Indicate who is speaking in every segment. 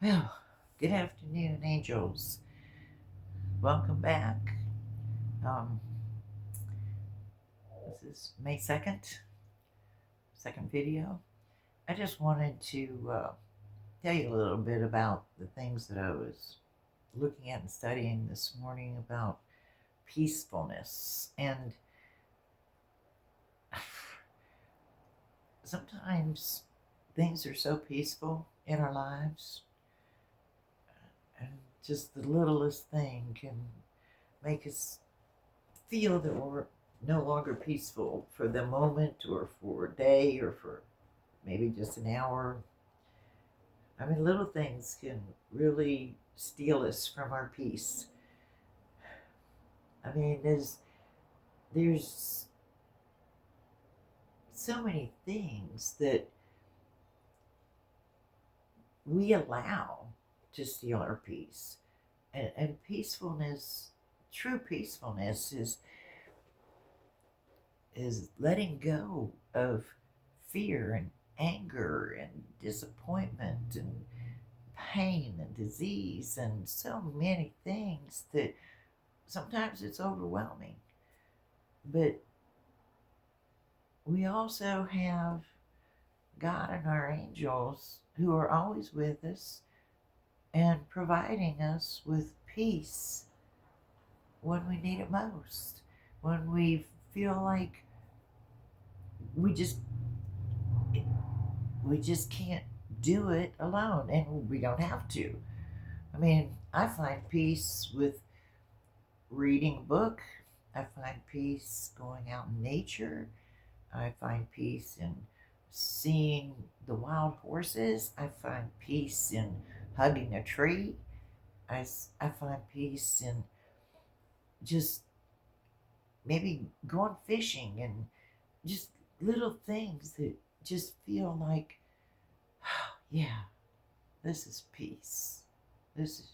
Speaker 1: Well, good afternoon, angels. Welcome back. Um, this is May 2nd, second video. I just wanted to tell you a little bit about the things that I was looking at and studying this morning about peacefulness. And sometimes things are so peaceful in our lives, and just the littlest thing can make us feel that we're no longer peaceful for the moment or for a day or for maybe just an hour. I mean, little things can really steal us from our peace. I mean, there's so many things that we allow to steal our peace. And peacefulness, true peacefulness is letting go of fear and anger and disappointment and pain and disease and so many things that sometimes it's overwhelming. But we also have God and our angels who are always with us and providing us with peace when we need it most, when we feel like we just we just can't do it alone, and we don't have to. I mean, I find peace with reading a book. I find peace going out in nature. I find peace in seeing the wild horses. I find peace in hugging a tree. I find peace in just maybe going fishing and just little things that just feel like, yeah, this is peace. This is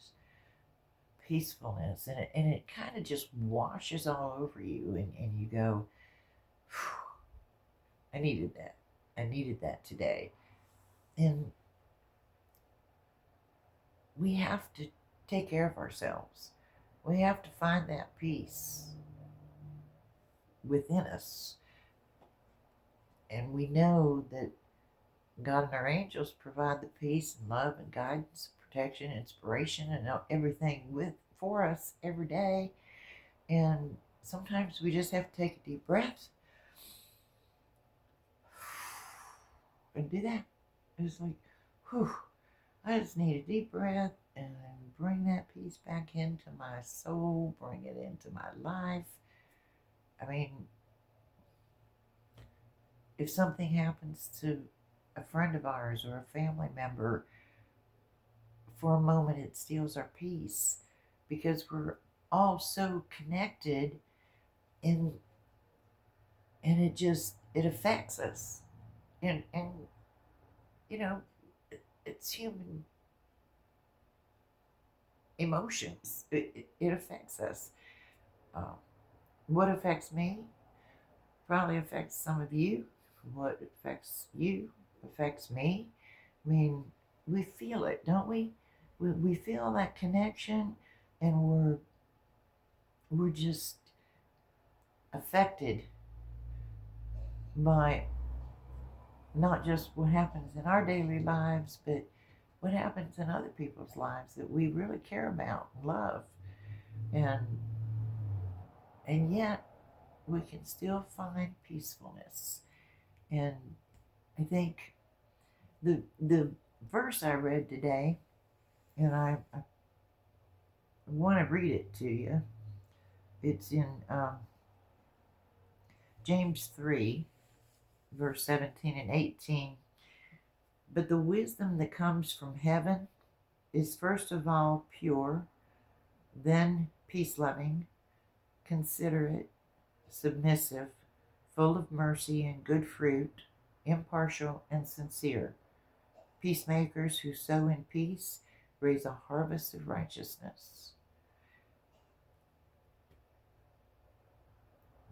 Speaker 1: peacefulness. And it kind of just washes all over you, and you go, I needed that. I needed that today. And we have to take care of ourselves. We have to find that peace within us. And we know that God and our angels provide the peace and love and guidance, protection, inspiration, and everything for us every day. And sometimes we just have to take a deep breath and do that. It's like, whew, I just need a deep breath and bring that peace back into my soul, bring it into my life. I mean, if something happens to a friend of ours or a family member, for a moment it steals our peace because we're all so connected, and it affects us. And you know, it's human emotions. It affects us. Uh, what affects me probably affects some of you. What affects you affects me. I mean, we feel it, don't we? We feel that connection, and we're just affected by not just what happens in our daily lives, but what happens in other people's lives that we really care about and love. And and yet we can still find peacefulness. And I think the verse I read today, and I want to read it to you. It's in James 3, verse 17 and 18. But the wisdom that comes from heaven is first of all pure, then peace loving, considerate, submissive, full of mercy and good fruit, impartial and sincere. Peacemakers who sow in peace raise a harvest of righteousness.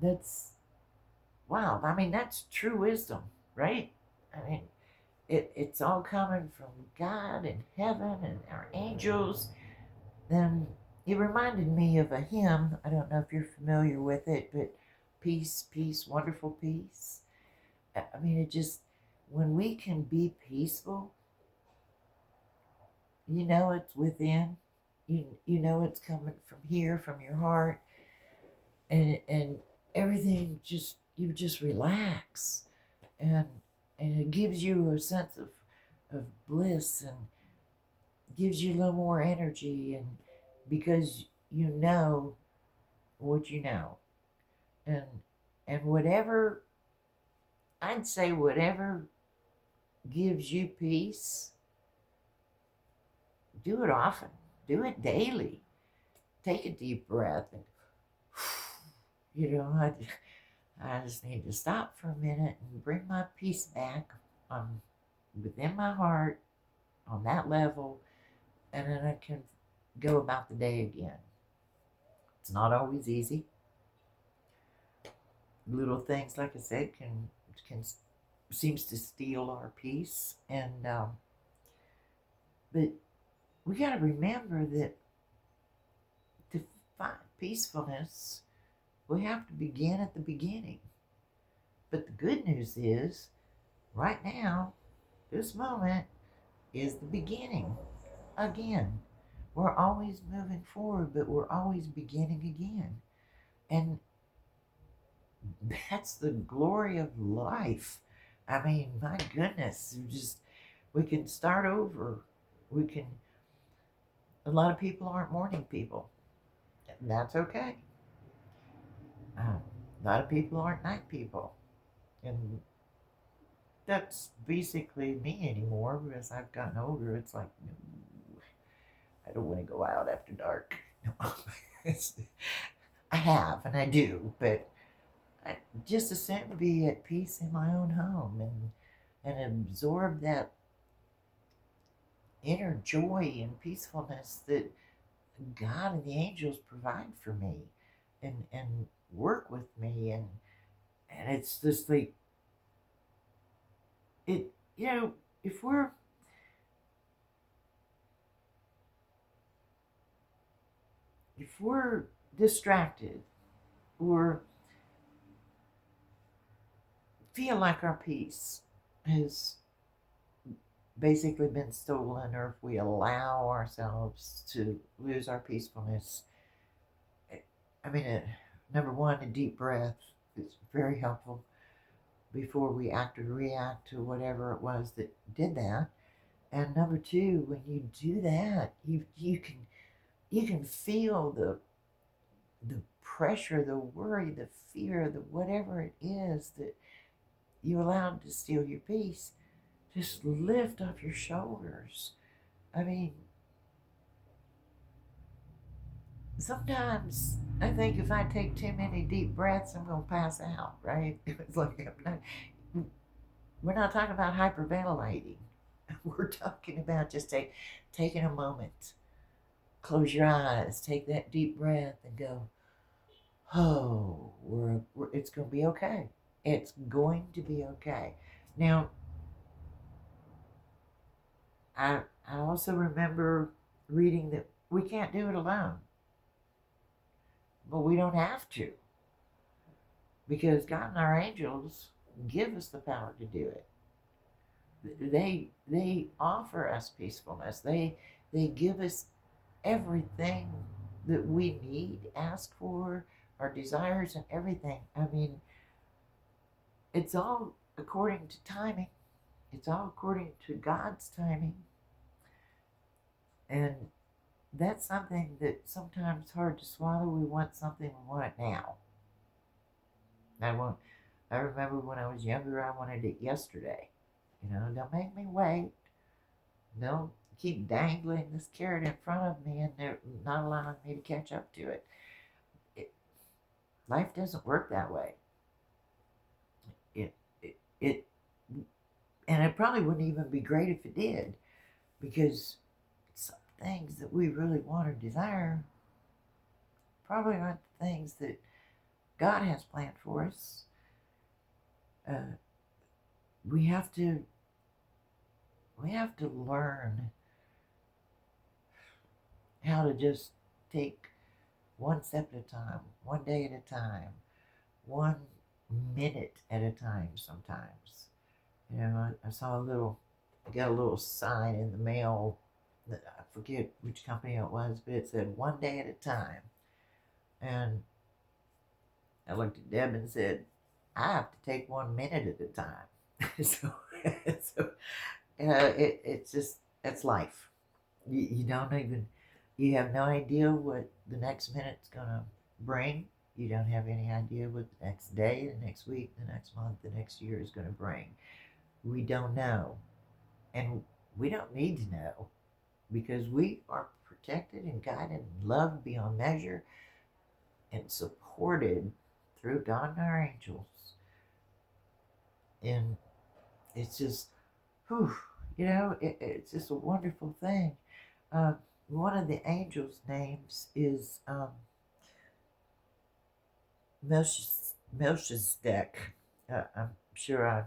Speaker 1: That's, wow. I mean, that's true wisdom, right? I mean, it's all coming from God and heaven and our angels, then it reminded me of a hymn. I don't know if you're familiar with it, but peace, peace, wonderful peace. I mean, it just, when we can be peaceful, you know it's within. You know it's coming from here, from your heart, and everything just, you just relax, and it gives you a sense of bliss, and gives you a little more energy, and because you know what you know, and whatever, I'd say whatever gives you peace, do it often, do it daily. Take a deep breath, and you know, I just need to stop for a minute and bring my peace back on within my heart on that level, and then I can go about the day again. It's not always easy. Little things, like I said, can seems to steal our peace, and but we got to remember that to find peacefulness, we have to begin at the beginning. But the good news is, right now, this moment is the beginning again. We're always moving forward, but we're always beginning again. And that's the glory of life. I mean, my goodness, we can start over. We can, a lot of people aren't morning people, and that's okay. A lot of people aren't night people, and that's basically me anymore. As I've gotten older, it's like, no, I don't want to go out after dark. I have, and I do, but I just as soon be at peace in my own home, and absorb that inner joy and peacefulness that God and the angels provide for me, and work with me, and it's just like it. You know, if we're distracted, or feel like our peace has basically been stolen, or if we allow ourselves to lose our peacefulness, I mean, number one, a deep breath is very helpful before we act or react to whatever it was that did that. And number two, when you do that, you can feel the pressure, the worry, the fear, the whatever it is that you allowed to steal your peace, just lift off your shoulders. I mean, sometimes I think if I take too many deep breaths, I'm going to pass out, right? It's like, we're not talking about hyperventilating. We're talking about just taking a moment, close your eyes, take that deep breath, and go, oh, it's going to be okay. It's going to be okay. Now, I also remember reading that we can't do it alone, but we don't have to, because God and our angels give us the power to do it. They offer us peacefulness. They give us everything that we need, ask for, our desires, and everything. I mean, it's all according to timing. It's all according to God's timing. And that's something that sometimes hard to swallow. We want something, we want it now. I want I remember when I was younger, I wanted it yesterday. You know, don't make me wait. Don't keep dangling this carrot in front of me, and they're not allowing me to catch up to it. it Life doesn't work that way. It and it probably wouldn't even be great if it did, because some things that we really want or desire probably aren't the things that God has planned for us. We have to we have to learn how to just take one step at a time, one day at a time, 1 minute at a time sometimes. I saw I got a little sign in the mail that I forget which company it was, but it said 1 day at a time. And I looked at Deb and said, I have to take 1 minute at a time. So it's just, that's life. You don't even, you have no idea what the next minute's going to bring. You don't have any idea what the next day, the next week, the next month, the next year is going to bring. We don't know. And we don't need to know because we are protected and guided and loved beyond measure and supported through God and our angels. And it's just, whew, it's just a wonderful thing. Uh, One of the angels' names is Melchizedek. I'm sure I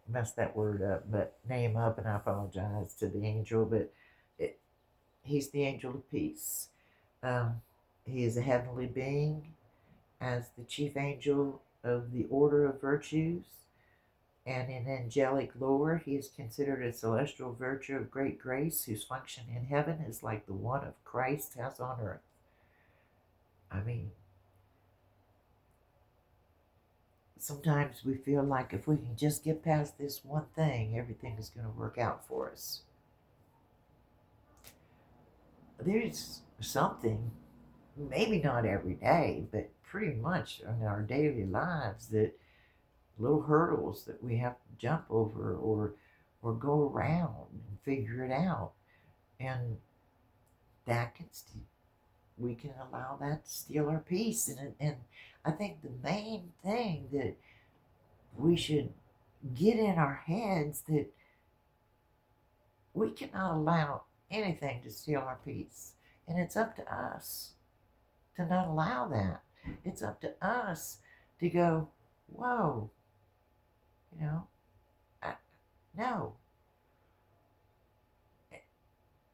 Speaker 1: messed that word up, but name up, and I apologize to the angel, but it, he's the angel of peace. Um, he is a heavenly being as the chief angel of the order of virtues, and in angelic lore, he is considered a celestial virtue of great grace whose function in heaven is like the one of Christ has on earth. I mean, sometimes we feel like if we can just get past this one thing, everything is going to work out for us. There's something, maybe not every day, but pretty much in our daily lives, that little hurdles that we have to jump over or go around and figure it out. And that can we can allow that to steal our peace. And I think the main thing that we should get in our heads that we cannot allow anything to steal our peace. And it's up to us to not allow that. It's up to us to go, whoa, you know, I, no.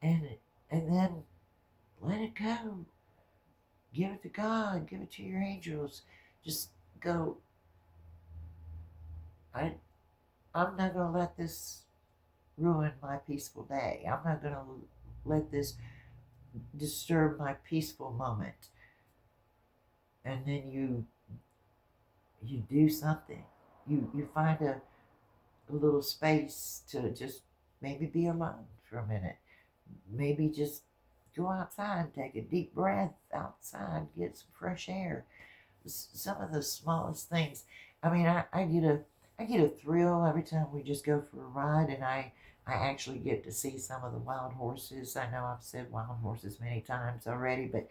Speaker 1: And, and then let it go. Give it to God. Give it to your angels. Just go, I'm not going to let this ruin my peaceful day. I'm not going to let this disturb my peaceful moment. And then you do something. You find a little space to just maybe be alone for a minute. Maybe just go outside, take a deep breath outside, get some fresh air. Some of the smallest things. I mean, I get a thrill every time we just go for a ride, and I actually get to see some of the wild horses. I know I've said wild horses many times already, but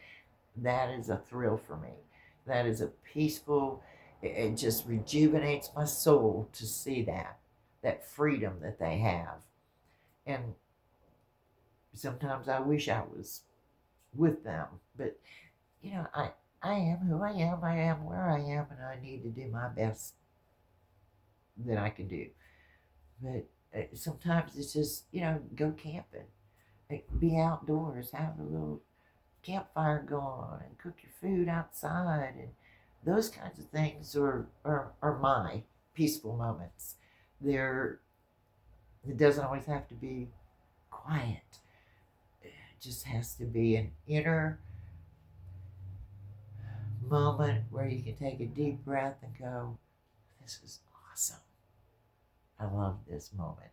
Speaker 1: that is a thrill for me. That is a peaceful, it just rejuvenates my soul to see that freedom that they have. And sometimes I wish I was with them, but I am who I am where I am, and I need to do my best that I can do. But sometimes it's just, go camping, be outdoors, have a little campfire going, and cook your food outside, and those kinds of things are my peaceful moments. There, it doesn't always have to be quiet. It just has to be an inner moment where you can take a deep breath and go, this is awesome. I love this moment.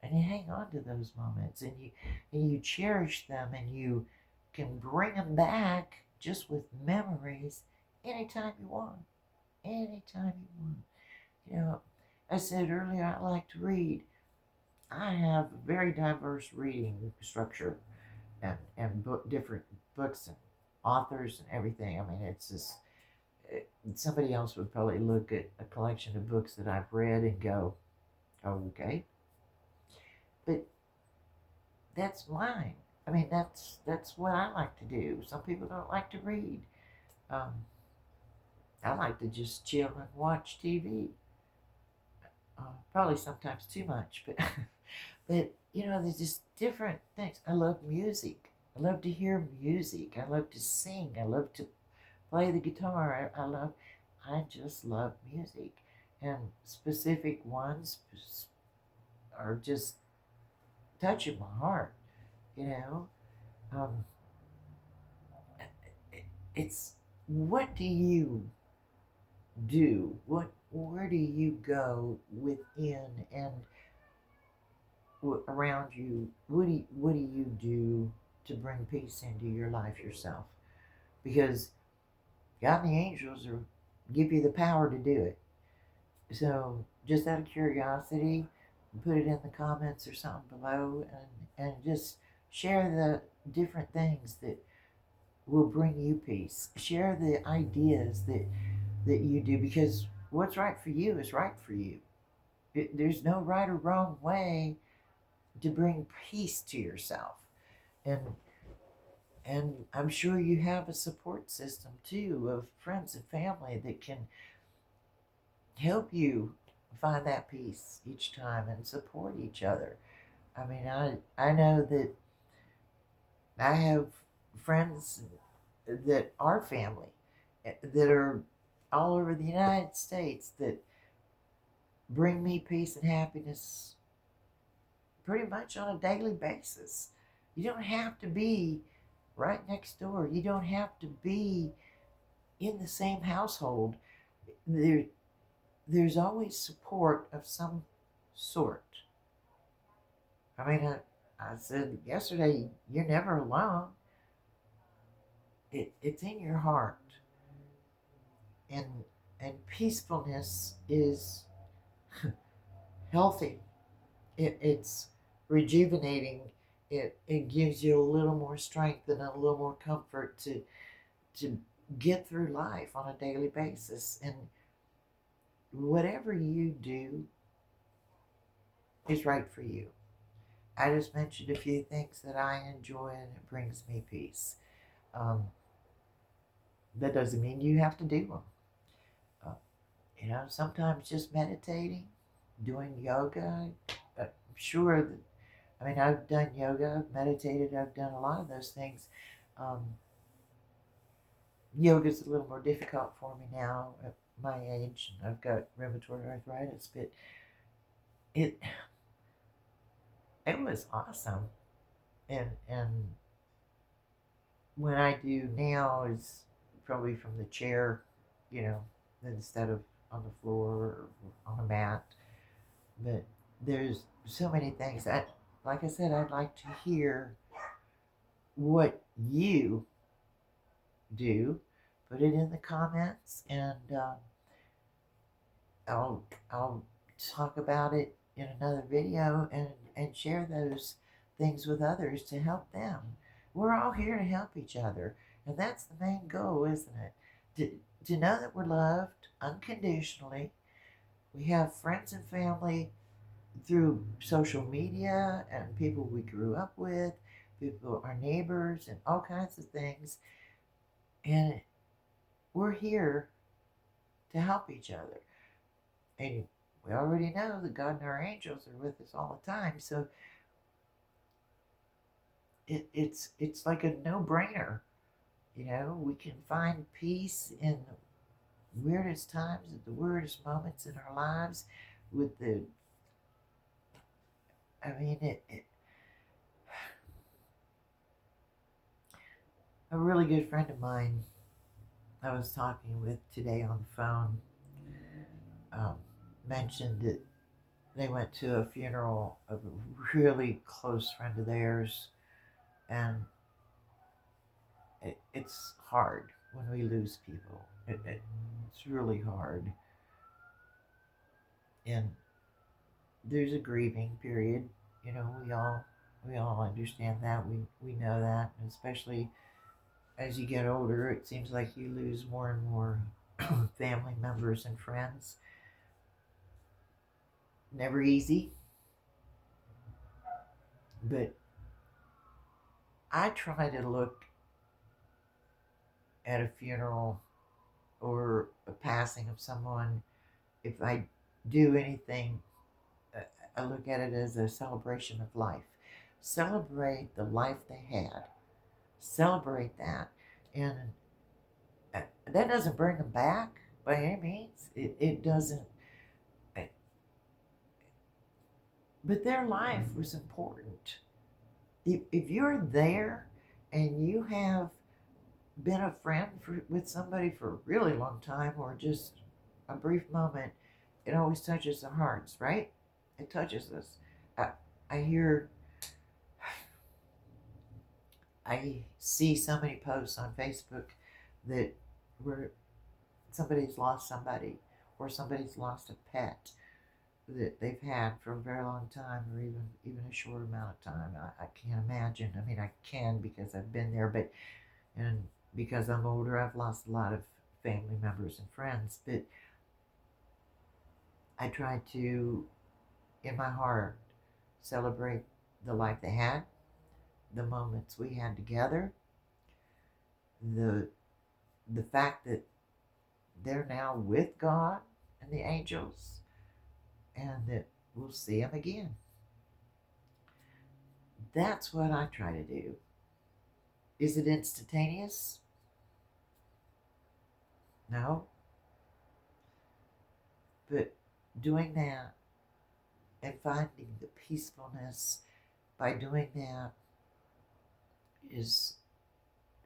Speaker 1: And you hang on to those moments, and you cherish them, and you can bring them back just with memories anytime you want. Anytime you want. I said earlier I like to read. I have a very diverse reading structure and different books and authors and everything. I mean, it's just somebody else would probably look at a collection of books that I've read and go, oh, okay, but that's mine. I mean, that's what I like to do. Some people don't like to read. Um, I like to just chill and watch TV. Probably sometimes too much, but But there's just different things. I love music. I love to hear music. I love to sing. I love to play the guitar. I just love music. And specific ones are just touching my heart, you know. Um, it's what do you do? Where do you go within and around you? What do you do to bring peace into your life yourself? Because God and the angels are give you the power to do it. So just out of curiosity, put it in the comments or something below, and just share the different things that will bring you peace. Share the ideas that you do, because what's right for you is right for you. There's no right or wrong way to bring peace to yourself. And and I'm sure you have a support system too of friends and family that can help you find that peace each time and support each other. I mean, I know that I have friends that are family that are all over the United States that bring me peace and happiness pretty much on a daily basis. You don't have to be right next door. You don't have to be in the same household. There, there's always support of some sort. I mean, I said yesterday, you're never alone. It's in your heart, and peacefulness is healthy. It's rejuvenating. It gives you a little more strength and a little more comfort to get through life on a daily basis. And whatever you do is right for you. I just mentioned a few things that I enjoy and it brings me peace. Um, that doesn't mean you have to do them. Uh, sometimes just meditating, doing yoga. I'm sure that, I mean, I've done yoga, I've meditated, I've done a lot of those things. Um, Yoga is a little more difficult for me now at my age. I've got rheumatoid arthritis, but it it was awesome. And when I do now is probably from the chair, you know, instead of on the floor or on a mat. But there's so many things that, like I said, I'd like to hear what you do. Put it in the comments, and I'll talk about it in another video and share those things with others to help them. We're all here to help each other, and that's the main goal, isn't it? To know that we're loved unconditionally. We have friends and family through social media and people we grew up with, people, our neighbors, and all kinds of things. And we're here to help each other. And we already know that God and our angels are with us all the time. So it's like a no-brainer. We can find peace in the weirdest times, at the weirdest moments in our lives. With the, I mean, a really good friend of mine I was talking with today on the phone um, mentioned that they went to a funeral of a really close friend of theirs, and it's hard when we lose people. It's really hard, and there's a grieving period. We all understand that. We know that, and especially as you get older, it seems like you lose more and more family members and friends. Never easy, but I try to look at a funeral or a passing of someone, if I do anything, I look at it as a celebration of life. Celebrate the life they had. Celebrate that. And that doesn't bring them back by any means. It doesn't. But their life was important. If you're there and you have been a friend with somebody for a really long time or just a brief moment, it always touches the hearts, right? It touches us. I, I hear, I see so many posts on Facebook that where somebody's lost somebody or somebody's lost a pet that they've had for a very long time or even a short amount of time. I can't imagine. I mean, I can because I've been there, but and because I'm older, I've lost a lot of family members and friends. But I try to, in my heart, celebrate the life they had, the moments we had together, the the fact that they're now with God and the angels, and that we'll see them again. That's what I try to do. Is it instantaneous? No. But doing that and finding the peacefulness by doing that is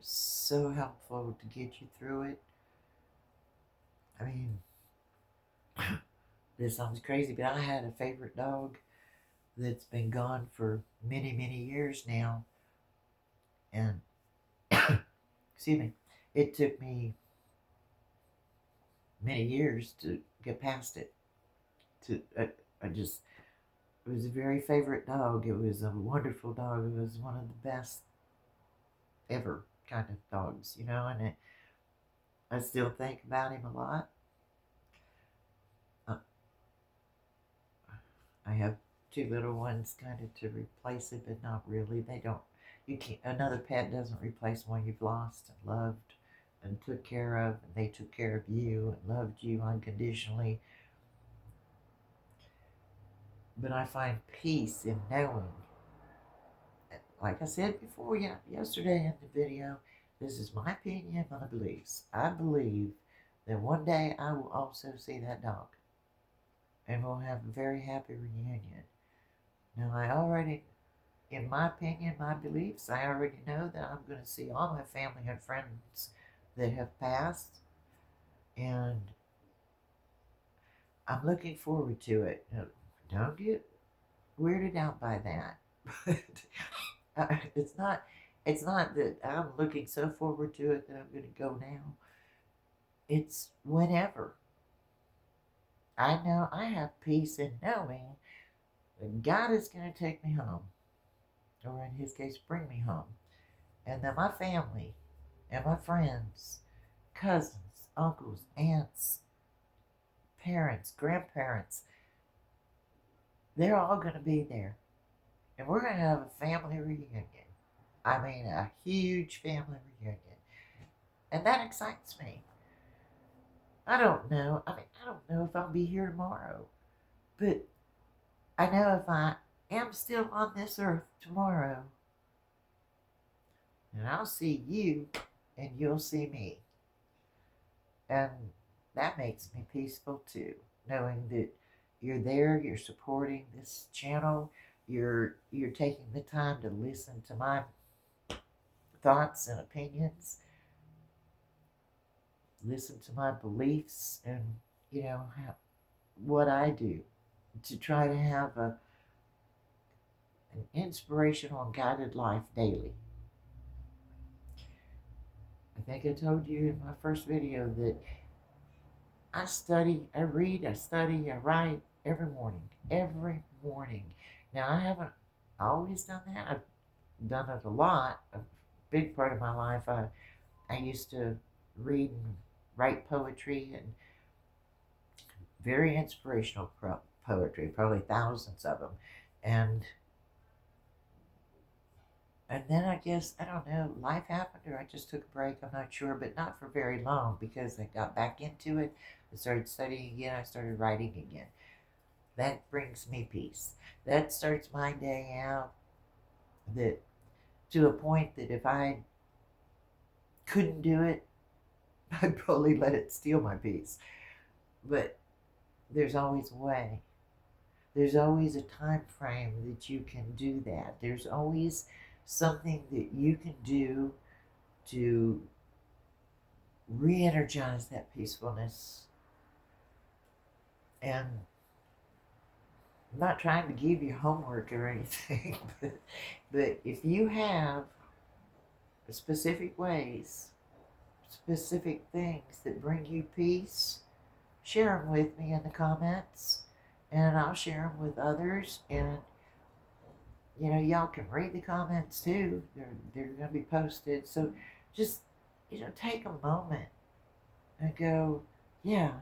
Speaker 1: so helpful to get you through it. I mean, this sounds crazy, but I had a favorite dog that's been gone for many, many years now. And, excuse me, it took me many years to get past it. I just, it was a very favorite dog. It was a wonderful dog. It was one of the best ever kind of dogs, and I still think about him a lot. Uh, I have two little ones kind of to replace it, but not really. They don't, you can't, another pet doesn't replace one you've lost and loved and took care of, and they took care of you and loved you unconditionally. But I find peace in knowing, like I said before, yesterday in the video, this is my opinion, my beliefs. I believe that one day I will also see that dog and we'll have a very happy reunion. Now, I already, in my opinion, my beliefs, I already know that I'm going to see all my family and friends that have passed, and I'm looking forward to it. Don't get weirded out by that. It's not. It's not that I'm looking so forward to it that I'm going to go now. It's whenever. I know I have peace in knowing that God is going to take me home, or in His case, bring me home, and that my family and my friends, cousins, uncles, aunts, parents, grandparents, they're all going to be there. And we're going to have a family reunion. I mean, a huge family reunion. And that excites me. I don't know. I mean, I don't know if I'll be here tomorrow. But I know if I am still on this earth tomorrow, and I'll see you and you'll see me. And that makes me peaceful too, knowing that you're there, you're supporting this channel, you're taking the time to listen to my thoughts and opinions, listen to my beliefs, and what I do to try to have an inspirational and guided life daily. I think I told you in my first video that I study, I read, I study, I write every morning. Every morning. Now, I haven't always done that. I've done it a lot. A big part of my life, I used to read and write poetry, and very inspirational poetry, probably thousands of them. And then I guess, I don't know, life happened or I just took a break, I'm not sure, but not for very long because I got back into it. I started studying again, I started writing again. That brings me peace. That starts my day out that to a point that if I couldn't do it, I'd probably let it steal my peace. But there's always a way. There's always a time frame that you can do that. There's always something that you can do to re-energize that peacefulness. And I'm not trying to give you homework or anything, but if you have specific ways, specific things that bring you peace, share them with me in the comments, and I'll share them with others. And y'all can read the comments too. They're going to be posted. So just take a moment and go, yeah,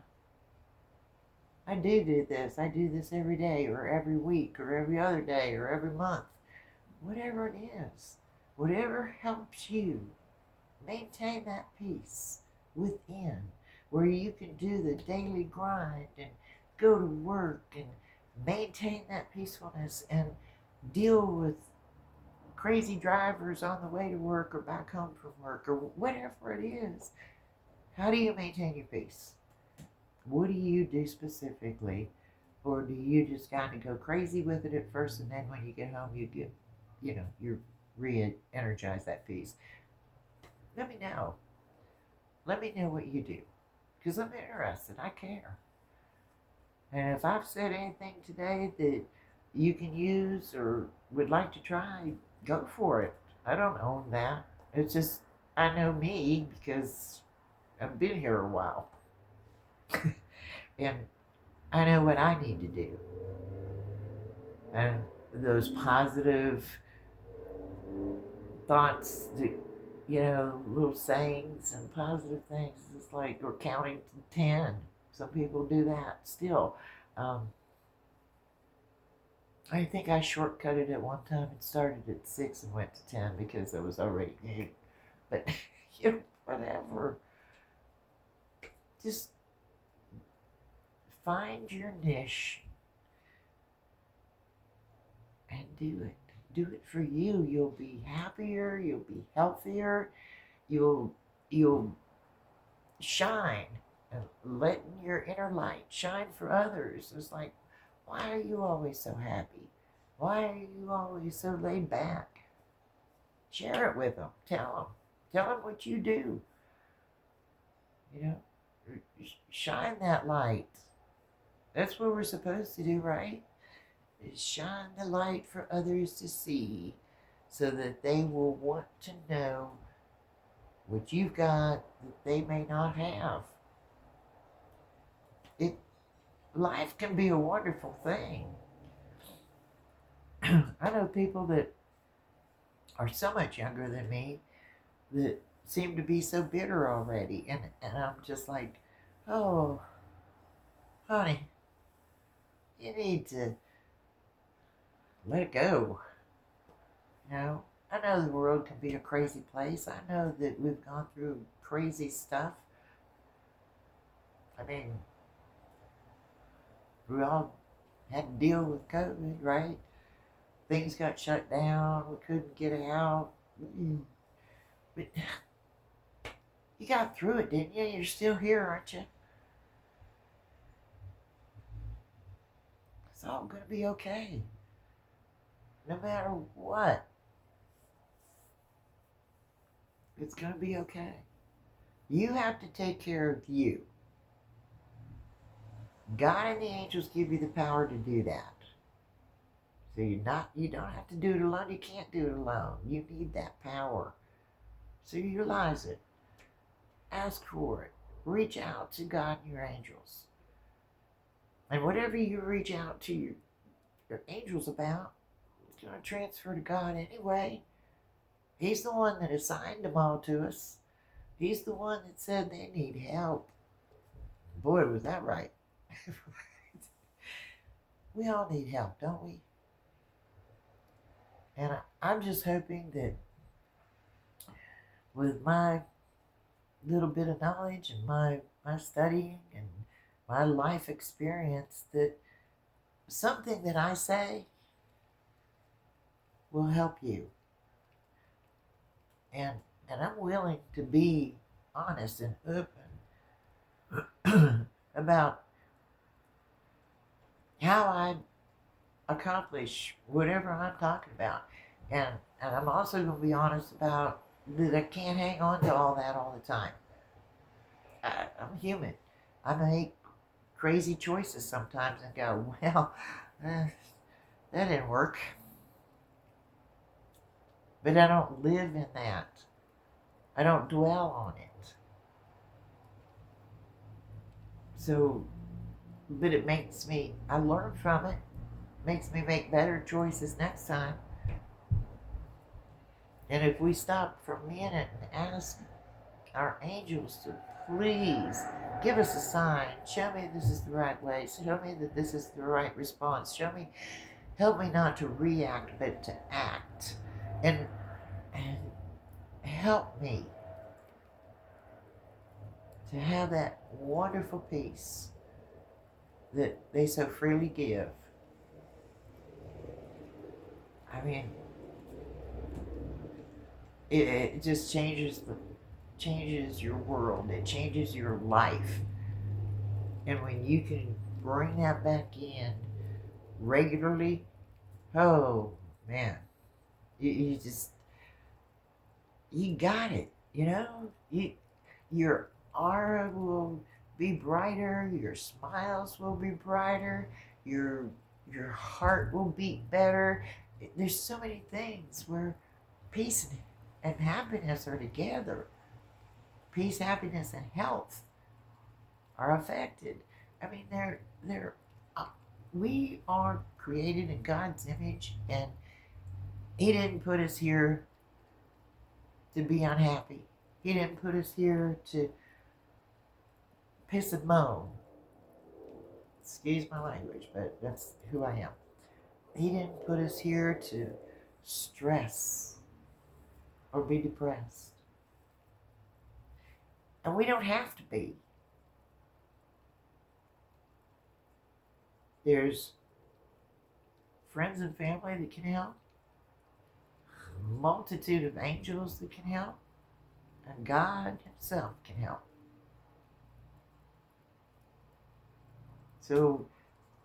Speaker 1: I do this. I do this every day, or every week, or every other day, or every month. Whatever it is, whatever helps you maintain that peace within, where you can do the daily grind and go to work and maintain that peacefulness and deal with crazy drivers on the way to work or back home from work or whatever it is. How do you maintain your peace? What do you do specifically? Or do you just kind of go crazy with it at first, and then when you get home you get, you re-energize that peace? Let me know. Let me know what you do, because I'm interested. I care. And if I've said anything today that you can use or would like to try, go for it. I don't own that. It's just, I know me because I've been here a while. And I know what I need to do. And those positive thoughts, little sayings and positive things, it's like, or counting to 10. Some people do that still. I think I shortcutted it one time and started at 6 and went to 10 because I was already new. But, whatever. Just find your niche and do it. Do it for you. You'll be happier. You'll be healthier. You'll shine, and letting your inner light shine for others. It's like, why are you always so happy? Why are you always so laid back? Share it with them. Tell them what you do. Shine that light. That's what we're supposed to do, right? Is shine the light for others to see, so that they will want to know what you've got that they may not have. Life can be a wonderful thing. I know people that are so much younger than me that seem to be so bitter already, and I'm just like, oh, honey, you need to let it go. I know the world can be a crazy place. I know that we've gone through crazy stuff. I mean, we all had to deal with COVID, right? Things got shut down. We couldn't get out. But you got through it, didn't you? You're still here, aren't you? It's all going to be okay. No matter what. It's going to be okay. You have to take care of you. God and the angels give you the power to do that. So you don't have to do it alone. You can't do it alone. You need that power. So utilize it. Ask for it. Reach out to God and your angels. And whatever you reach out to your angels about, it's going to transfer to God anyway. He's the one that assigned them all to us. He's the one that said they need help. Boy, was that right. We all need help, don't we? And I'm just hoping that with my little bit of knowledge and my studying and my life experience, that something that I say will help you. And I'm willing to be honest and open about how I accomplish whatever I'm talking about. And I'm also going to be honest about that I can't hang on to all that all the time. I'm human. I make crazy choices sometimes and go, well, uh, that didn't work. But I don't live in that. I don't dwell on it. So, but it makes me, I learn from it, makes me make better choices next time. And if we stop for a minute and ask our angels to please give us a sign, show me this is the right way, show me that this is the right response, show me, help me not to react but to act, and help me to have that wonderful peace that they so freely give. I mean, it just changes your world. It changes your life. And when you can bring that back in regularly, oh man, you just you got it. You know, your aura will be brighter. Your smiles will be brighter. Your heart will beat better. There's so many things where peace and happiness are together. Peace, happiness, and health are affected. I mean, they're we are created in God's image, and He didn't put us here to be unhappy. He didn't put us here to piss and moan. Excuse my language, but that's who I am. He didn't put us here to stress or be depressed. And we don't have to be. There's friends and family that can help, a multitude of angels that can help, and God Himself can help. So,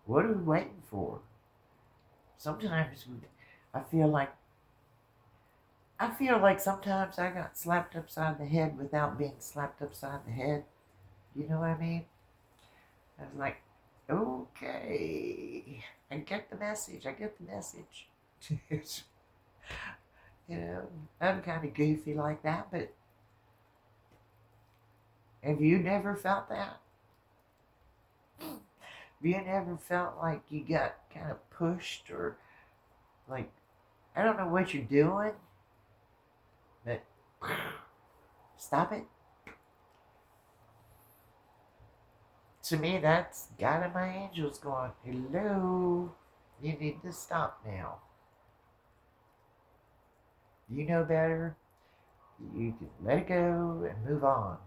Speaker 1: what are we waiting for? Sometimes I feel like sometimes I got slapped upside the head without being slapped upside the head. You know what I mean? I was like, okay, I get the message. You know, I'm kind of goofy like that, but have you never felt that? Have you never felt like you got kind of pushed, or like, I don't know what you're doing, but stop it? To me, that's God and my angels going, hello, you need to stop now. You know better. You can let it go and move on.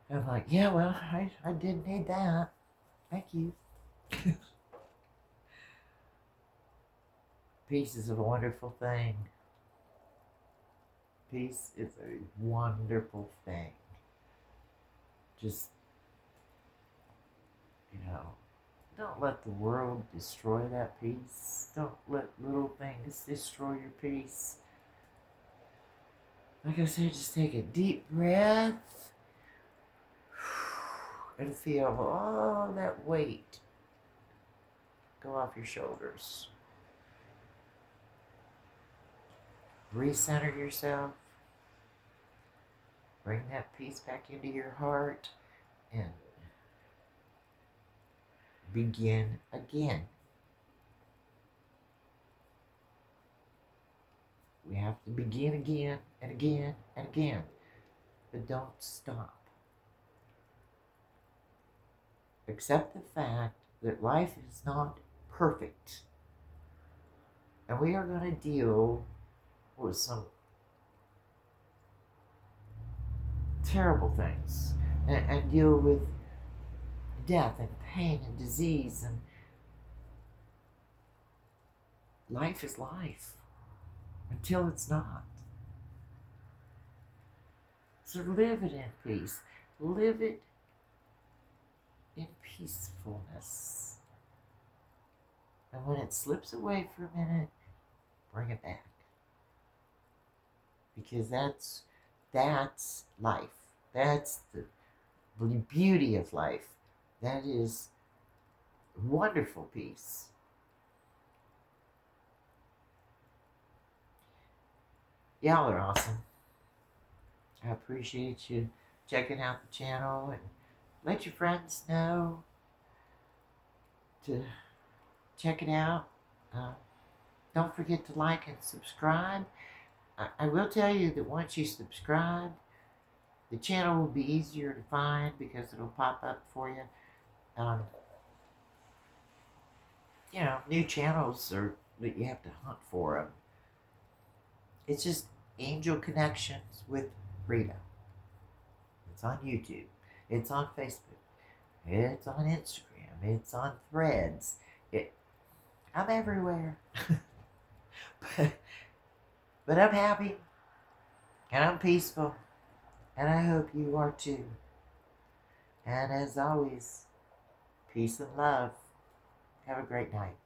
Speaker 1: And I'm like, yeah, well, I did need that. Thank you. Peace is a wonderful thing. Peace is a wonderful thing. Just, don't let the world destroy that peace. Don't let little things destroy your peace. Like I said, just take a deep breath and feel all that weight go off your shoulders. Recenter yourself. Bring that peace back into your heart and begin again. We have to begin again and again and again, but don't stop. Accept the fact that life is not perfect, and we are going to deal with some terrible things and deal with death and pain and disease, and life is life until it's not. So live it in peace. Live it in peacefulness. And when it slips away for a minute, bring it back. Because that's life. That's the beauty of life. That is wonderful peace. Y'all are awesome. I appreciate you checking out the channel, and let your friends know to check it out. Don't forget to like and subscribe. I will tell you that once you subscribe, the channel will be easier to find because it'll pop up for you. New channels are that you have to hunt for them. It's just Angel Connections with Rita. It's on YouTube. It's on Facebook. It's on Instagram. It's on Threads. I'm everywhere. but I'm happy. And I'm peaceful. And I hope you are too. And as always, peace and love. Have a great night.